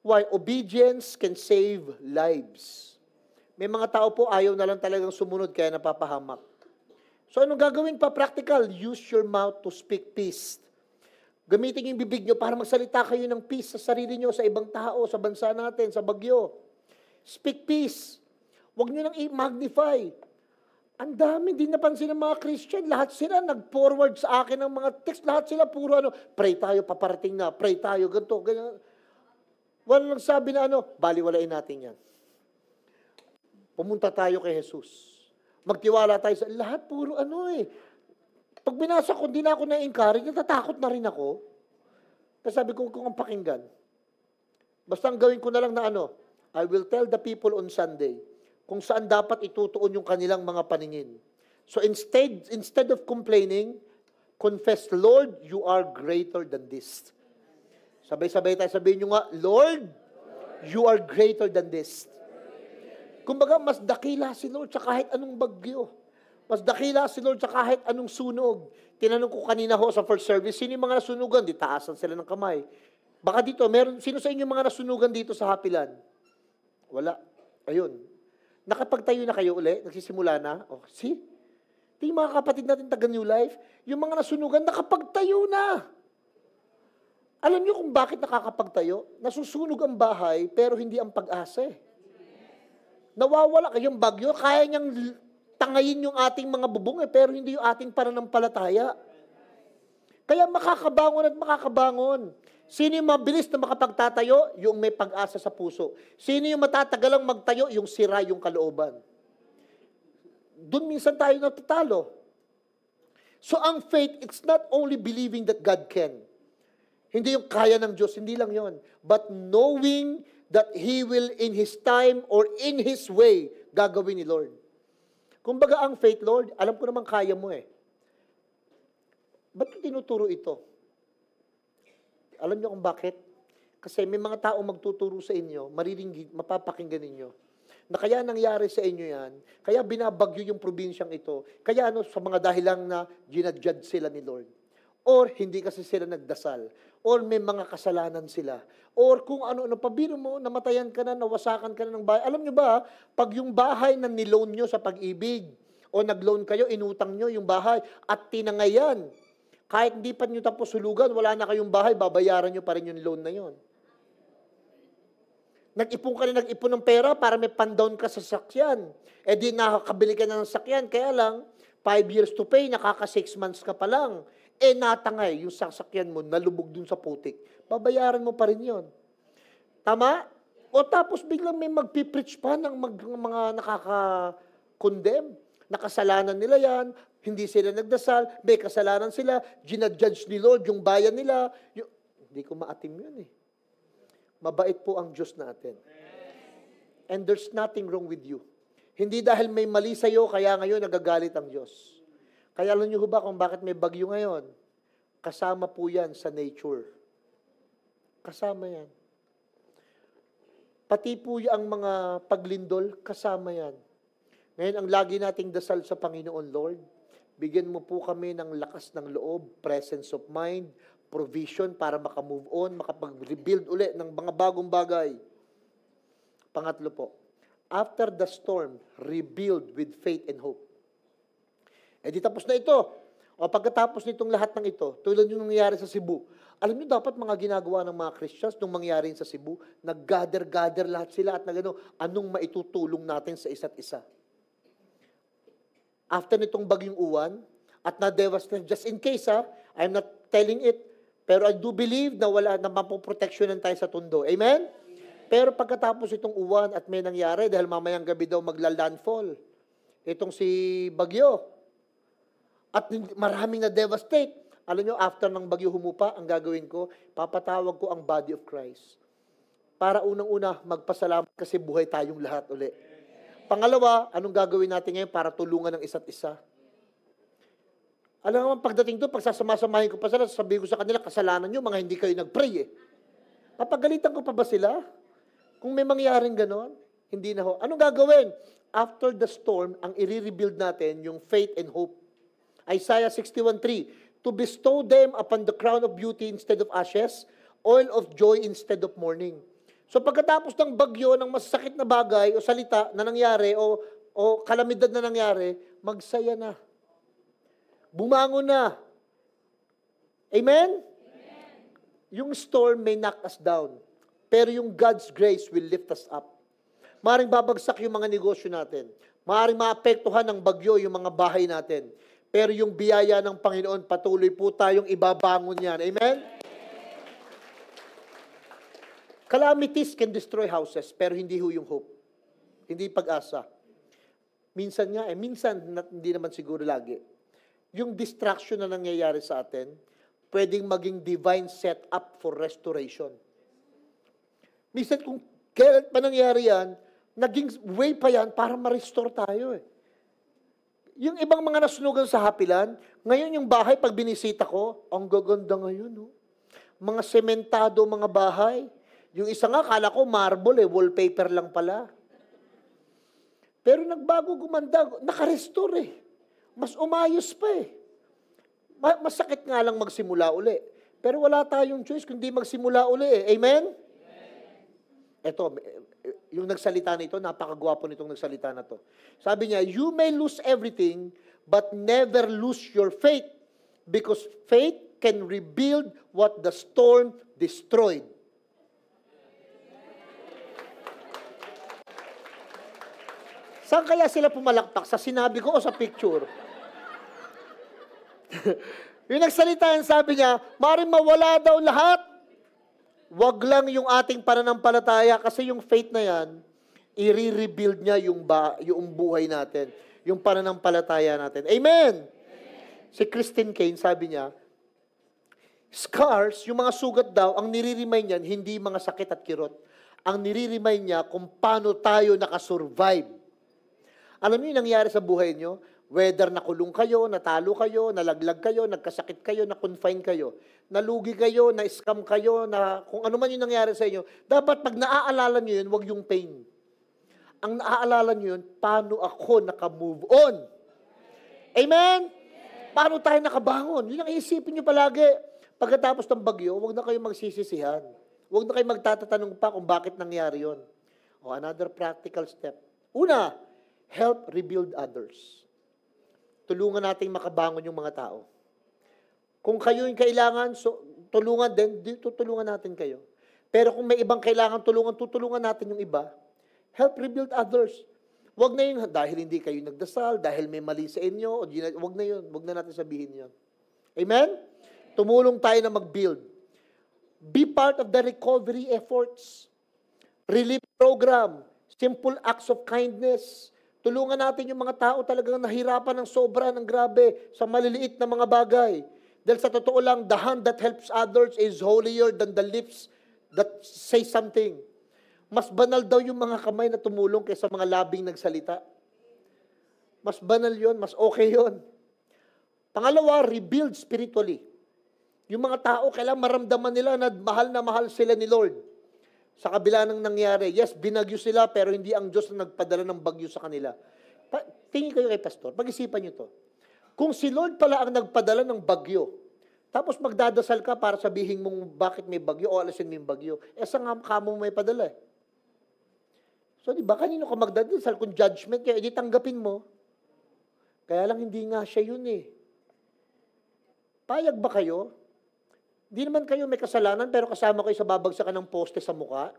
Why? Obedience can save lives. May mga tao po, ayaw na lang talagang sumunod, kaya napapahamak. So, anong gagawin pa? Practical. Use your mouth to speak peace. Gamitin yung bibig nyo para magsalita kayo ng peace sa sarili nyo, sa ibang tao, sa bansa natin, sa bagyo. Speak peace. Huwag nyo nang i-magnify. Ang dami din napansin ng mga Christian. Lahat sila nag-forward sa akin ng mga text. Lahat sila puro pray tayo, paparating na. Pray tayo, ganito, ganyan. Walang sabi na baliwalain natin yan. Pumunta tayo kay Jesus. Magtiwala tayo sa lahat, puro Pag binasa ko, hindi na ako na-encourage, natatakot na rin ako. Kasi sabi ko, kung ang pakinggan, basta ang gawin ko na lang na I will tell the people on Sunday kung saan dapat itutuon yung kanilang mga paningin. So instead of complaining, confess, Lord, you are greater than this. Sabay-sabay tayo sabihin nyo nga, Lord, you are greater than this. Kumbaga, mas dakila si Lord sa kahit anong bagyo. Mas dakila si Lord sa kahit anong sunog. Tinanong ko kanina sa first service, sino yung mga nasunugan? Di taasan sila ng kamay. Baka dito, sino sa inyo mga nasunugan dito sa Hapilan? Wala. Ayun. Nakapagtayo na kayo uli? Nagsisimula na? See? Yung mga kapatid natin taga New Life, yung mga nasunugan, nakapagtayo na. Alam niyo kung bakit nakakapagtayo? Nasusunog ang bahay, pero hindi ang pag-asa. Nawawala kayong bagyo, kaya niyang tangayin yung ating mga bubong, pero hindi yung ating pananampalataya. Kaya makakabangon at makakabangon. Sino yung mabilis na makapagtatayo? Yung may pag-asa sa puso. Sino yung matatagalang magtayo? Yung sira yung kalooban. Doon minsan tayo natatalo. So ang faith, it's not only believing that God can. Hindi yung kaya ng Diyos, hindi lang yon. But knowing that He will in His time or in His way, gagawin ni Lord. Kumbaga ang faith, Lord, alam ko naman kaya mo Ba't tinuturo ito? Alam niyo kung bakit? Kasi may mga tao magtuturo sa inyo, mapapakinggan ninyo, na kaya nangyari sa inyo yan, kaya binabagyo yung probinsyang ito, kaya sa mga dahilan na ginadjudge sila ni Lord. Or hindi kasi sila nagdasal, or may mga kasalanan sila, or kung ano-ano, pabiro mo, namatayan ka na, nawasakan ka na ng bahay. Alam niyo ba, pag yung bahay na niloan nyo sa pag-ibig, o nag-loan kayo, inutang nyo yung bahay, at tinangayan, kahit hindi pa nyo tapos hulugan, wala na kayong bahay, babayaran nyo pa rin yung loan na yon. Nag-ipon ka na nag-ipon ng pera para may pan-down ka sa sakyan. Di nakakabili ka na ng sakyan, kaya lang, 5 years to pay, nakaka 6 months ka pa lang. Natangay, yung sasakyan mo, nalubog dun sa putik. Babayaran mo pa rin yon. Tama? O tapos biglang may magpipreach pa ng mga nakaka-condemn. Nakasalanan nila yan, hindi sila nagdasal, may kasalanan sila, ginadjudge ni Lord yung bayan nila. Hindi ko maatim yun Mabait po ang Diyos natin. And there's nothing wrong with you. Hindi dahil may mali sa'yo, kaya ngayon nagagalit ang Diyos. Kaya alam niyo ba kung bakit may bagyo ngayon? Kasama po yan sa nature. Kasama yan. Pati po ang mga paglindol, kasama yan. Ngayon, ang lagi nating dasal sa Panginoon, Lord, bigyan mo po kami ng lakas ng loob, presence of mind, provision para makamove on, makapag-rebuild uli ng mga bagong bagay. Pangatlo po, after the storm, rebuild with faith and hope. Di tapos na ito. O pagkatapos nitong lahat ng ito, tulad yung nangyayari sa Cebu, alam niyo dapat mga ginagawa ng mga Christians nung mangyari sa Cebu, nag-gather lahat sila at anong maitutulong natin sa isa't isa. After nitong bagyong uwan, at na-devastate, just in case I'm not telling it, pero I do believe na wala na mapoproteksyonan tayo sa tundo. Amen? Pero pagkatapos itong uwan at may nangyari, dahil mamayang gabi daw magla-landfall, itong si Bagyo, at maraming na-devastate. Alam nyo, after ng bagyo humupa, ang gagawin ko, papatawag ko ang body of Christ. Para unang-una, magpasalamat kasi buhay tayong lahat uli. Pangalawa, anong gagawin natin ngayon para tulungan ng isa't isa? Alam naman, pagdating doon, pagsasama-samahin ko pa sila, sasabihin ko sa kanila, kasalanan nyo, mga hindi kayo nag-pray eh. Papagalitan ko pa ba sila? Kung may mangyaring ganon, hindi na ho. Anong gagawin? After the storm, ang i-rebuild natin, yung faith and hope. Isaiah 61:3, to bestow them upon the crown of beauty instead of ashes, oil of joy instead of mourning. So pagkatapos ng bagyo, ng masakit na bagay o salita na nangyari o kalamidad na nangyari, magsaya na. Bumangon na. Amen? Amen? Yung storm may knock us down, pero yung God's grace will lift us up. Maaaring babagsak yung mga negosyo natin. Maaaring maapektuhan ng bagyo yung mga bahay natin. Pero yung biyaya ng Panginoon, patuloy po tayong ibabangon yan. Amen? Calamities can destroy houses, pero hindi ho yung hope. Hindi pag-asa. Minsan nga, minsan, hindi naman siguro lagi. Yung distraction na nangyayari sa atin, pwedeng maging divine setup for restoration. Minsan kung kailan pa nangyari yan, naging way pa yan para ma-restore tayo eh. Yung ibang mga nasunugan sa hapilan, ngayon yung bahay, pag binisita ko, ang gaganda ngayon. No? Mga sementado, mga bahay. Yung isa nga, kala ko marble eh, wallpaper lang pala. Pero nagbago, gumanda, naka-restore eh. Mas umayos pa eh. Masakit nga lang magsimula uli. Pero wala tayong choice kundi magsimula uli eh. Amen? Ito, yung nagsalita nito, napakagwapo nitong nagsalita na to. Sabi niya, you may lose everything, but never lose your faith, because faith can rebuild what the storm destroyed. Saan kaya sila pumalakpak? Sa sinabi ko o sa picture? Yung nagsalita yan, sabi niya, maaaring mawala daw lahat. Wag lang yung ating pananampalataya kasi yung faith na yan, i-rebuild niya yung buhay natin, yung pananampalataya natin. Amen! Si Christine Caine, sabi niya, scars, yung mga sugat daw, ang nire-remind niyan, hindi mga sakit at kirot. Ang nire-remind niya kung paano tayo nakasurvive. Alam niyo yung nangyari sa buhay niyo? Whether nakulong kayo, natalo kayo, nalaglag kayo, nagkasakit kayo, na-confine kayo, nalugi kayo, na-scam kayo, na kung ano man yung nangyari sa inyo, dapat pag naaalala niyo yun, wag yung pain. Ang naaalala niyo yun, paano ako naka-move on? Amen? Paano tayo nakabangon? Yun ang isipin niyo palagi. Pagkatapos ng bagyo, wag na kayo magsisisihan. Wag na kayo magtatatanong pa kung bakit nangyari yun. O, another practical step. Una, help rebuild others. Tulungan nating makabangon yung mga tao. Kung kayo yung kailangan, tulungan din, tutulungan natin kayo. Pero kung may ibang kailangan tulungan, tutulungan natin yung iba. Help rebuild others. Wag na yun, dahil hindi kayo nagdasal, dahil may mali sa inyo, wag na yun, wag na natin sabihin yun. Amen? Tumulong tayo na mag-build. Be part of the recovery efforts. Relief program, simple acts of kindness. Tulungan natin yung mga tao talagang nahirapan ng sobra, ng grabe, sa maliliit na mga bagay. Dahil sa totoo lang, the hand that helps others is holier than the lips that say something. Mas banal daw yung mga kamay na tumulong kaysa mga labing nagsalita. Mas banal yon, mas okay yon. Pangalawa, rebuild spiritually. Yung mga tao, kailangan maramdaman nila na mahal sila ni Lord. Sa kabila ng nangyari, yes, binagyo sila, pero hindi ang Diyos na nagpadala ng bagyo sa kanila. Tingin kayo kay Pastor, pag-isipan nyo to. Kung si Lord pala ang nagpadala ng bagyo, tapos magdadasal ka para sabihin mong bakit may bagyo o alasin mo yung bagyo, saan nga kamo may padala eh? So, di ba, kanino ka magdadasal kung judgment kaya, edi tanggapin mo. Kaya lang hindi nga siya yun eh. Payag ba kayo? Di naman kayo may kasalanan, pero kasama kayo sa babagsakan ng poste sa mukha.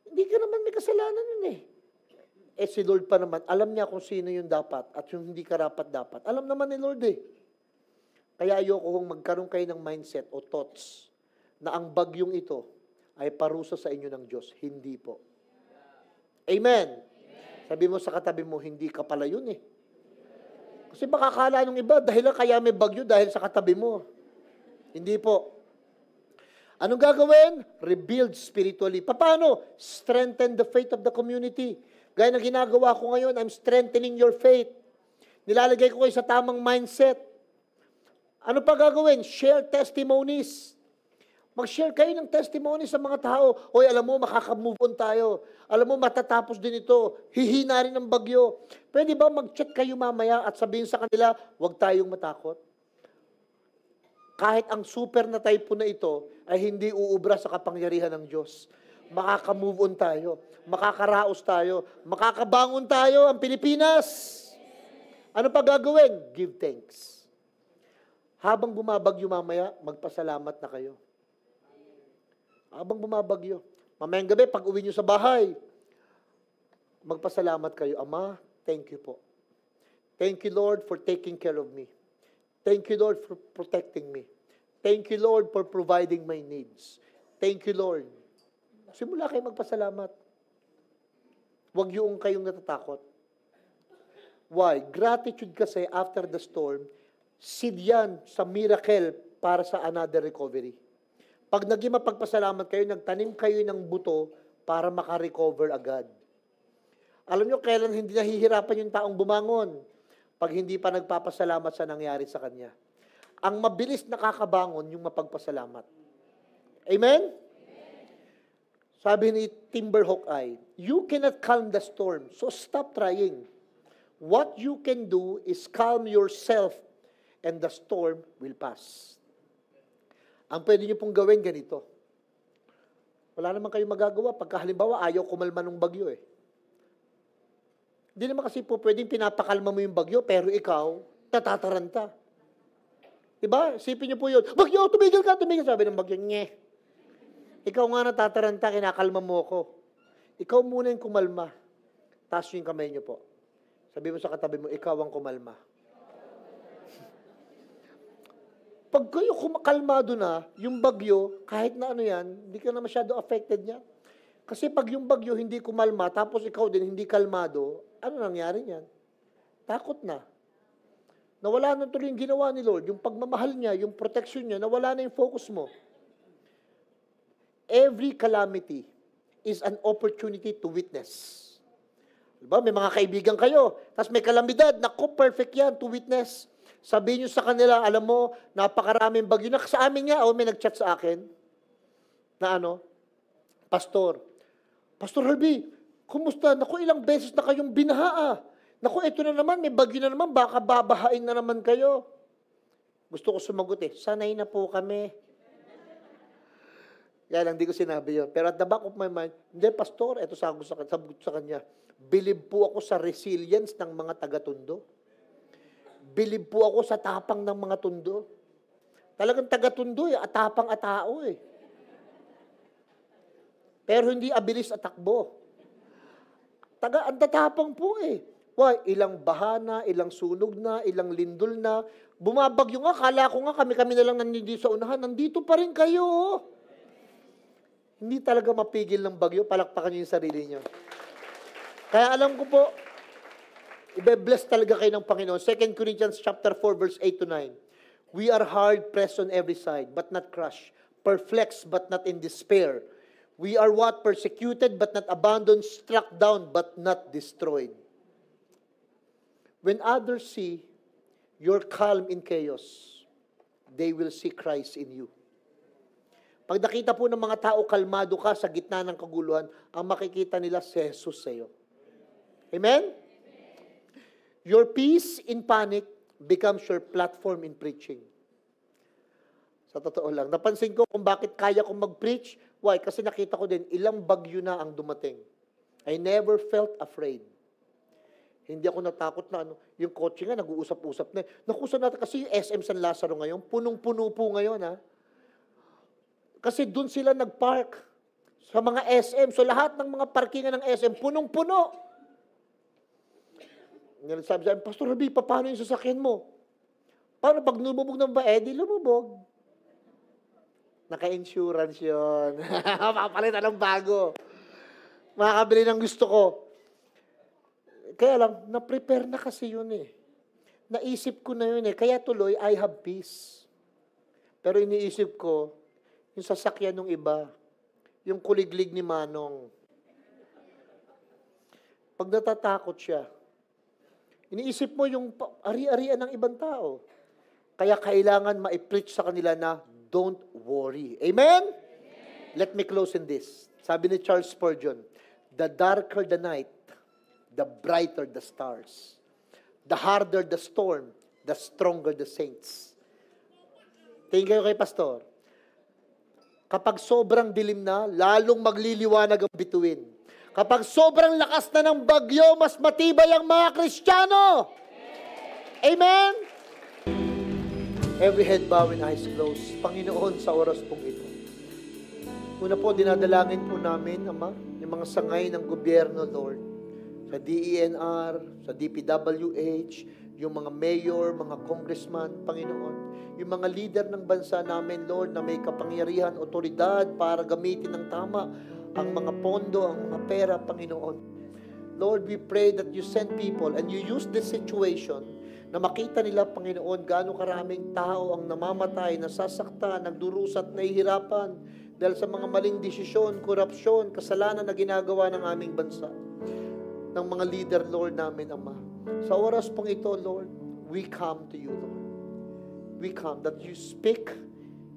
Hindi ka naman may kasalanan yun eh. Si Lord pa naman, alam niya kung sino yung dapat at yung hindi karapat dapat. Alam naman ni Lord eh. Kaya ayoko kung magkaroon kayo ng mindset o thoughts na ang bagyong ito ay parusa sa inyo ng Diyos. Hindi po. Amen. Sabi mo sa katabi mo, hindi ka pala yun eh. Kasi baka akala nung iba, dahil kaya may bagyo dahil sa katabi mo. Hindi po. Anong gagawin? Rebuild spiritually. Paano? Strengthen the faith of the community. Gaya ng ginagawa ko ngayon, I'm strengthening your faith. Nilalagay ko kayo sa tamang mindset. Ano pa gagawin? Share testimonies. Mag-share kayo ng testimony sa mga tao. Oy, alam mo, makaka-move on tayo. Alam mo, matatapos din ito. Hihina rin ang bagyo. Pwede ba mag-chat kayo mamaya at sabihin sa kanila, huwag tayong matakot? Kahit ang super na typhoon na ito ay hindi uubra sa kapangyarihan ng Diyos. Makaka-move on tayo. Makakaraos tayo. Makakabangon tayo ang Pilipinas. Ano pa gagawin? Give thanks. Habang bumabagyo mamaya, magpasalamat na kayo. Habang bumabagyo. Mamayang gabi, pag uwi nyo sa bahay, magpasalamat kayo. Ama, thank you po. Thank you, Lord, for taking care of me. Thank you, Lord, for protecting me. Thank you, Lord, for providing my needs. Thank you, Lord. Simula kayo magpasalamat. Huwag yung kayong natatakot. Why? Gratitude kasi after the storm, seed yan sa miracle para sa another recovery. Pag naging mapagpasalamat kayo, nagtanim kayo ng buto para makarecover agad. Alam nyo, kailan hindi nahihirapan yung taong bumangon? Pag hindi pa nagpapasalamat sa nangyari sa kanya. Ang mabilis nakakabangon yung mapagpasalamat. Amen? Sabi ni Timber Hawkeye, you cannot calm the storm, so stop trying. What you can do is calm yourself and the storm will pass. Ang pwede nyo pong gawin ganito. Wala naman kayong magagawa. Pagka halimbawa, ayaw kumalma ng bagyo eh. Hindi naman kasi po pwedeng pinapakalma mo yung bagyo, pero ikaw, tatataranta. Diba? Sipin nyo po yun, bagyo, tumigil ka, tumigil. Sabi ng bagyo, nye. Ikaw nga natataranta, kinakalma mo ako. Ikaw muna yung kumalma. Taas yung kamay nyo po. Sabi mo sa katabi mo, ikaw ang kumalma. Pag kayo kumakalmado na, yung bagyo, kahit na ano yan, hindi ka na masyado affected niya. Kasi pag yung bagyo hindi kumalma, tapos ikaw din hindi kalmado, ano nangyari niyan? Takot na. Nawala na tuloy yung ginawa ni Lord, yung pagmamahal niya, yung protection niya, nawala na yung focus mo. Every calamity is an opportunity to witness. Diba? May mga kaibigan kayo, tapos may kalamidad, naku, perfect yan to witness. Sabihin nyo sa kanila, alam mo, napakaraming bagyo. Sa amin nga, may nag-chat sa akin, na Pastor Harvey, kumusta? Naku, ilang beses na kayong binaha. Naku, ito na naman, may bagyo na naman, baka babahain na naman kayo. Gusto ko sumagot sanay na po kami. Kaya lang, di ko sinabi yun. Pero at the back of my mind, hindi, Pastor, ito sagot sa kanya, believe po ako sa resilience ng mga taga-Tondo. Believe po ako sa tapang ng mga Tondo. Talagang taga-Tondo, atapang atao eh. Pero hindi abilis at takbo. Ang tatapang po eh. Why? Ilang bahana, ilang sunog na, ilang lindol na. Bumabagyo nga, kala ko nga kami na lang nandito sa unahan. Nandito pa rin kayo. Hindi talaga mapigil ng bagyo, palakpakan niyo yung sarili niyo. Kaya alam ko po, ibe-bless talaga kayo ng Panginoon. 2 Corinthians chapter 4, verse 8 to 9. We are hard pressed on every side, but not crushed. Perplexed, but not in despair. We are what? Persecuted, but not abandoned. Struck down, but not destroyed. When others see you're calm in chaos, they will see Christ in you. Pag nakita po ng mga tao, kalmado ka sa gitna ng kaguluhan, ang makikita nila si Jesus sa iyo. Amen? Your peace in panic becomes your platform in preaching. Sa totoo lang. Napansin ko kung bakit kaya kong mag-preach. Why? Kasi nakita ko din, ilang bagyo na ang dumating. I never felt afraid. Hindi ako natakot na yung kotse nga, nag-uusap-usap na. Nakusa natin kasi yung SM San Lazaro ngayon, punong-puno po ngayon Kasi doon sila nag-park sa mga SM. So lahat ng mga parkingan ng SM, punong-puno. Sabi sa akin, Pastor Rabi, paano yung sasakyan mo? Paano pag lumubog ng ba? Di lumubog. Naka-insurance yun. Papalitan ng bago. Makakabili ng gusto ko. Kaya lang, na-prepare na kasi yun Naisip ko na yun Kaya tuloy, I have peace. Pero iniisip ko, yung sasakyan ng iba, yung kuliglig ni Manong. Pag natatakot siya, Iniisip mo yung ari-arian ng ibang tao. Kaya kailangan ma-preach sa kanila na don't worry. Amen? Let me close in this. Sabi ni Charles Spurgeon, the darker the night, the brighter the stars. The harder the storm, the stronger the saints. Tingin kayo kay Pastor. Kapag sobrang dilim na, lalong magliliwanag ang bituin. Kapag sobrang lakas na ng bagyo, mas matibay ang mga Kristiyano. Amen? Every head bowed and eyes closed. Panginoon, sa oras pong ito. Una po, dinadalangin po namin, Ama, yung mga sangay ng gobyerno, Lord. Sa DENR, sa DPWH, yung mga mayor, mga congressman, Panginoon, yung mga leader ng bansa namin, Lord, na may kapangyarihan, otoridad para gamitin ng tama ang mga pondo, ang mga pera, Panginoon. Lord, we pray that you send people and you use this situation na makita nila, Panginoon, gaano karaming tao ang namamatay, nasasaktan, nagdurusat, nahihirapan dahil sa mga maling desisyon, korupsyon, kasalanan na ginagawa ng aming bansa, ng mga leader, Lord, namin, Ama. Sa oras pong ito, Lord, we come to you, Lord. We come that you speak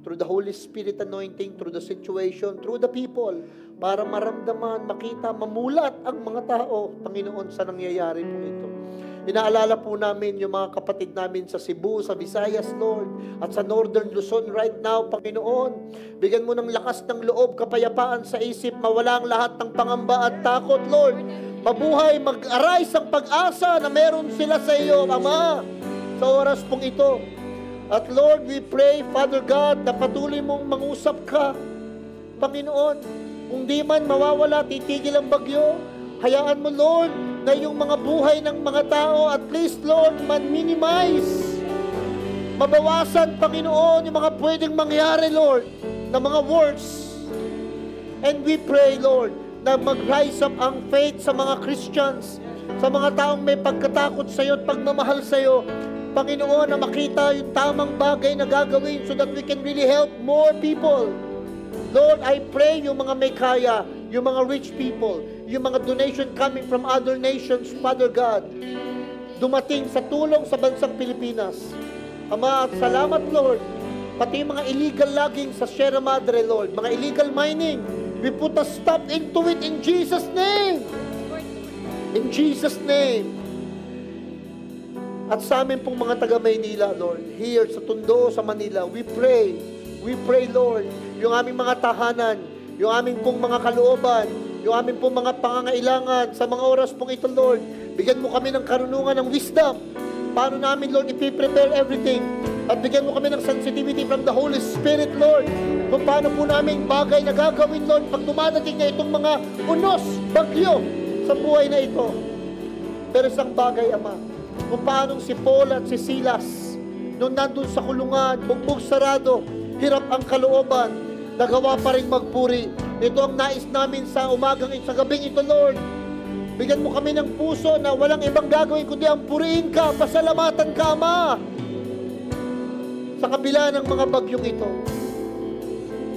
through the Holy Spirit anointing, through the situation, through the people, para maramdaman, makita, mamulat ang mga tao, Panginoon, sa nangyayari po ito. Inaalala po namin yung mga kapatid namin sa Cebu, sa Visayas, Lord, at sa Northern Luzon right now, Panginoon. Bigyan mo ng lakas ng loob, kapayapaan sa isip, mawala ang lahat ng pangamba at takot, Lord. Mabuhay, mag-arise ang pag-asa na meron sila sa iyo, Ama, sa oras pong ito. At Lord, we pray, Father God, na patuloy mong mangusap ka, Panginoon. Kung di man mawawala, titigil ang bagyo, hayaan mo, Lord, na yung mga buhay ng mga tao, at least, Lord, man-minimize. Mabawasan, Panginoon, yung mga pwedeng mangyari, Lord, na mga words. And we pray, Lord, na mag-rise up ang faith sa mga Christians, sa mga taong may pagkatakot sa iyo at pagmamahal sa iyo. Panginoon, na makita yung tamang bagay na gagawin so that we can really help more people. Lord, I pray yung mga may kaya, yung mga rich people, yung mga donation coming from other nations, Father God, dumating sa tulong sa bansang Pilipinas. Ama, at salamat, Lord, pati yung mga illegal logging sa Sierra Madre, Lord, mga illegal mining, we put a stop into it in Jesus' name. In Jesus' name. At sa amin pong mga taga-Maynila, Lord, here sa Tondo, sa Manila, we pray, Lord, yung aming mga tahanan, yung aming pong mga kalooban, yung aming pong mga pangangailangan sa mga oras pong ito, Lord. Bigyan mo kami ng karunungan, ng wisdom. Paano namin, Lord, ipiprepare everything. At bigyan mo kami ng sensitivity from the Holy Spirit, Lord. Kung paano po namin bagay na gagawin, Lord, pag dumadating na itong mga unos, bagyo sa buhay na ito. Pero isang bagay, Ama, kung paano si Paul at si Silas, nung nandun sa kulungan, bugbog sarado, hirap ang kalooban, nagawa pa rin magpuri. Ito ang nais namin sa umagang, sa gabing ito, Lord. Bigyan mo kami ng puso na walang ibang gagawin kundi ang purihin ka, pasalamatan ka, Ama, sa kabila ng mga bagyong ito.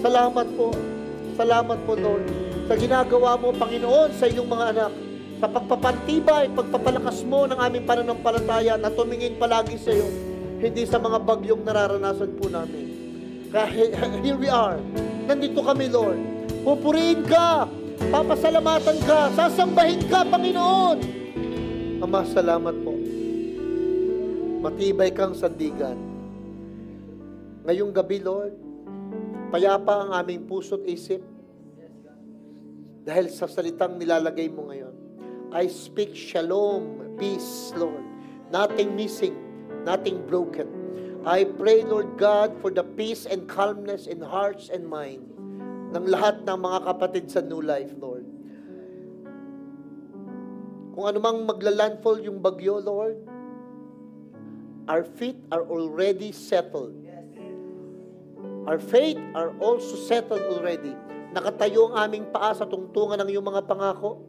Salamat po, Lord, sa ginagawa mo, Panginoon, sa iyong mga anak, sa pagpapantibay, pagpapalakas mo ng aming pananampalataya na tumingin palagi sa iyo, hindi sa mga bagyong nararanasan po namin. Kaya here we are, nandito kami, Lord. Pupurihin ka, papasalamatan ka, sasambahin ka, Panginoon. Ama, salamat po. Matibay kang sandigan. Ngayong gabi, Lord, payapa ang aming puso't isip dahil sa salitang nilalagay mo ngayon. I speak shalom, peace, Lord. Nothing missing, nothing broken. I pray, Lord God, for the peace and calmness in hearts and mind ng lahat ng mga kapatid sa New Life, Lord. Kung anumang maglalandfall yung bagyo, Lord, our feet are already settled. Our faith are also settled already. Nakatayo ang aming paa sa tungtungan ng iyong mga pangako.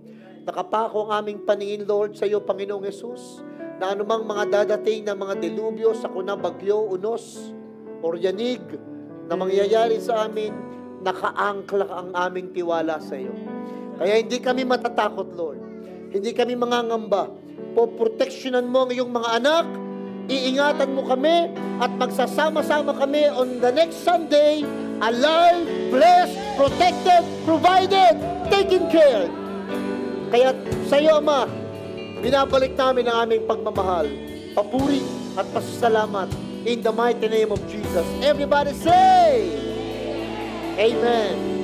Nakapako ang aming paningin, Lord, sa iyo, Panginoong Yesus, na anumang mga dadating na mga delubyo, sakuna, bagyo, unos, o yanig na mangyayari sa amin, nakaangkla ang aming tiwala sa iyo. Kaya hindi kami matatakot, Lord. Hindi kami mangangamba. poproteksyonan mo ang iyong mga anak, iingatan mo kami, at magsasama-sama kami on the next Sunday, alive, blessed, protected, provided, taken care. Kaya sa iyo, Ama, binabalik namin ang aming pagmamahal, papuri at pasasalamat in the mighty name of Jesus. Everybody say, Amen.